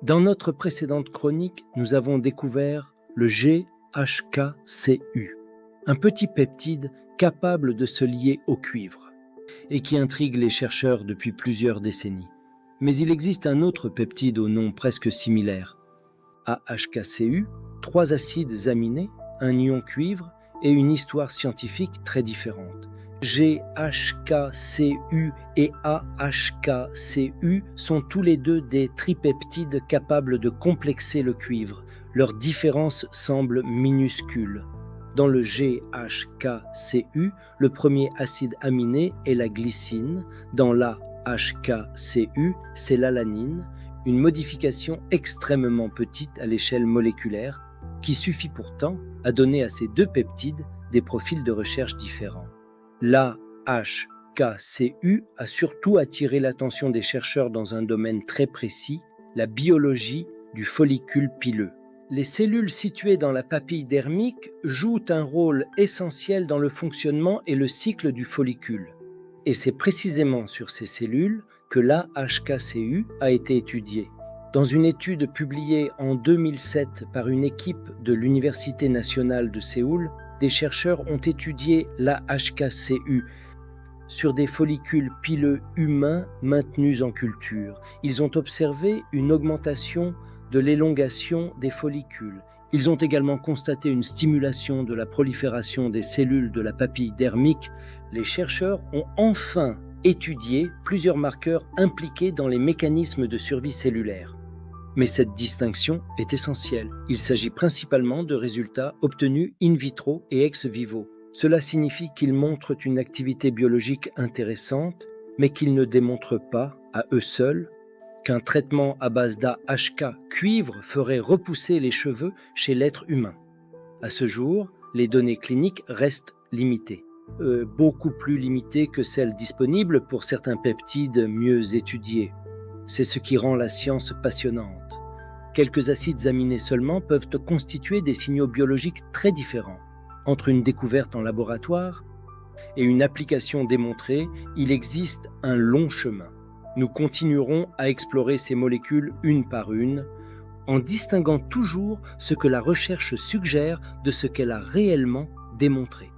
Dans notre précédente chronique, nous avons découvert le GHKCU, un petit peptide capable de se lier au cuivre et qui intrigue les chercheurs depuis plusieurs décennies. Mais il existe un autre peptide au nom presque similaire. AHKCU, 3 acides aminés, un ion cuivre et une histoire scientifique très différente. GHKCU et AHKCU sont tous les deux des tripeptides capables de complexer le cuivre. Leur différence semble minuscule. Dans le GHKCU, le premier acide aminé est la glycine. Dans l'AHKCU, c'est l'alanine, une modification extrêmement petite à l'échelle moléculaire qui suffit pourtant à donner à ces deux peptides des profils de recherche différents. L'AHKCU a surtout attiré l'attention des chercheurs dans un domaine très précis, la biologie du follicule pileux. Les cellules situées dans la papille dermique jouent un rôle essentiel dans le fonctionnement et le cycle du follicule. Et c'est précisément sur ces cellules que l'AHKCU a été étudié. Dans une étude publiée en 2007 par une équipe de l'Université nationale de Séoul, des chercheurs ont étudié l'AHKCU sur des follicules pileux humains maintenus en culture. Ils ont observé une augmentation de l'élongation des follicules. Ils ont également constaté une stimulation de la prolifération des cellules de la papille dermique. Les chercheurs ont enfin étudié plusieurs marqueurs impliqués dans les mécanismes de survie cellulaire. Mais cette distinction est essentielle. Il s'agit principalement de résultats obtenus in vitro et ex vivo. Cela signifie qu'ils montrent une activité biologique intéressante, mais qu'ils ne démontrent pas, à eux seuls, qu'un traitement à base d'AHK cuivre ferait repousser les cheveux chez l'être humain. À ce jour, les données cliniques restent limitées, beaucoup plus limitées que celles disponibles pour certains peptides mieux étudiés. C'est ce qui rend la science passionnante. Quelques acides aminés seulement peuvent constituer des signaux biologiques très différents. Entre une découverte en laboratoire et une application démontrée, il existe un long chemin. Nous continuerons à explorer ces molécules une par une, en distinguant toujours ce que la recherche suggère de ce qu'elle a réellement démontré.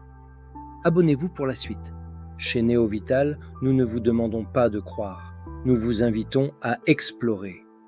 Abonnez-vous pour la suite. Chez Néo Vital, nous ne vous demandons pas de croire. Nous vous invitons à explorer.